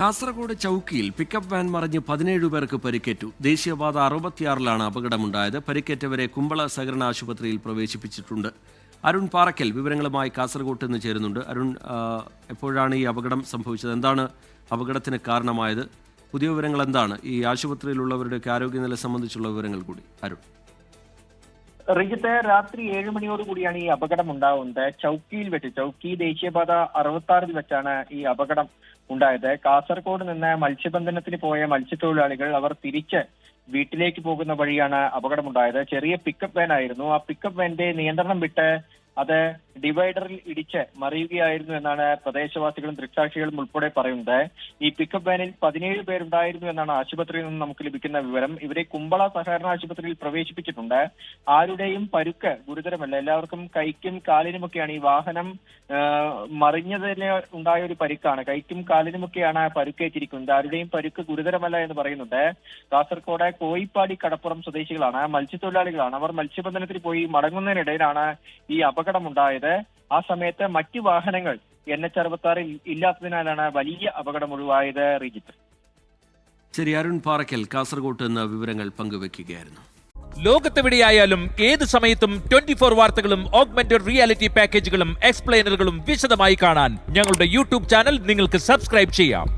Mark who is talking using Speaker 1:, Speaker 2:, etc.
Speaker 1: Kasaragod ചൌക്കിയിൽ pickup van മറിഞ്ഞ് 17 പേർക്ക് പരിക്കേറ്റു. ദേശീയപാത 66-ലാണ് അപകടമുണ്ടായത്. പരിക്കേറ്റവരെ കുമ്പള സഹകരണ ആശുപത്രിയിൽ പ്രവേശിപ്പിച്ചിട്ടുണ്ട്. അരുൺ പാറക്കൽ വിവരങ്ങളുമായി കാസർഗോഡ് നിന്ന് ചേരുന്നുണ്ട്. അരുൺ, എപ്പോഴാണ് ഈ അപകടം സംഭവിച്ചത്? എന്താണ് അപകടത്തിന് കാരണമായത്? പുതിയ വിവരങ്ങൾ എന്താണ്? ഈ ആശുപത്രിയിലുള്ളവരുടെയൊക്കെ ആരോഗ്യനില സംബന്ധിച്ചുള്ള വിവരങ്ങൾ കൂടി അരുൺ.
Speaker 2: റിജിത്ത്, രാത്രി 7 മണിയോടുകൂടിയാണ് ഈ അപകടം ഉണ്ടാവുന്നത്. ചൌക്കിയിൽ വെച്ച്, ചൌക്കി ദേശീയപാത 66-ൽ വെച്ചാണ് ഈ അപകടം ഉണ്ടായത്. കാസർഗോഡ് നിന്ന് മത്സ്യബന്ധനത്തിന് പോയ മത്സ്യത്തൊഴിലാളികൾ അവർ തിരിച്ച് വീട്ടിലേക്ക് പോകുന്ന വഴിയാണ് അപകടമുണ്ടായത്. ചെറിയ പിക്കപ്പ് വാൻ ആയിരുന്നു. ആ പിക്കപ്പ് വാന്റെ നിയന്ത്രണം വിട്ട് അത് ഡിവൈഡറിൽ ഇടിച്ച് മറിയുകയായിരുന്നു എന്നാണ് പ്രദേശവാസികളും ദൃക്സാക്ഷികളും ഉൾപ്പെടെ പറയുന്നത്. ഈ പിക്കപ്പ് വാനിൽ 17 പേരുണ്ടായിരുന്നു എന്നാണ് ആശുപത്രിയിൽ നിന്ന് നമുക്ക് ലഭിക്കുന്ന വിവരം. ഇവരെ കുമ്പള സഹകരണ ആശുപത്രിയിൽ പ്രവേശിപ്പിച്ചിട്ടുണ്ട്. ആരുടെയും പരുക്ക് ഗുരുതരമല്ല. എല്ലാവർക്കും കൈക്കും കാലിനുമൊക്കെയാണ് ഈ വാഹനം മറിഞ്ഞതിന് ഉണ്ടായ ഒരു പരിക്കാണ്. കൈക്കും കാലിനുമൊക്കെയാണ് പരുക്കേറ്റിരിക്കുന്നത്. ആരുടെയും പരുക്ക് ഗുരുതരമല്ല എന്ന് പറയുന്നുണ്ട്. കാസർഗോഡ് കോയിപ്പാടി കടപ്പുറം സ്വദേശികളാണ്, മത്സ്യത്തൊഴിലാളികളാണ്. അവർ മത്സ്യബന്ധനത്തിന് പോയി മടങ്ങുന്നതിനിടയിലാണ് ഈ അപകടമുണ്ടായത്. ആ സമയത്ത് മറ്റു വാഹനങ്ങൾ NH66 ഇല്ലാത്തതിനാലാണ് വലിയ അപകടം ഒഴിവായത്. റിജിത്ത്.
Speaker 1: ശരി, അരുൺ പാറക്കൽ കാസർഗോഡ് നിന്ന് വിവരങ്ങൾ പങ്കുവെക്കുകയായിരുന്നു.
Speaker 3: ലോകത്തെവിടെയായാലും ഏത് സമയത്തും 24 വാർത്തകളും ഓഗ്മെന്റഡ് റിയാലിറ്റി പാക്കേജുകളും എക്സ്പ്ലെയിനറുകളും വിശദമായി കാണാൻ ഞങ്ങളുടെ യൂട്യൂബ് ചാനൽ നിങ്ങൾക്ക് സബ്സ്ക്രൈബ് ചെയ്യാം.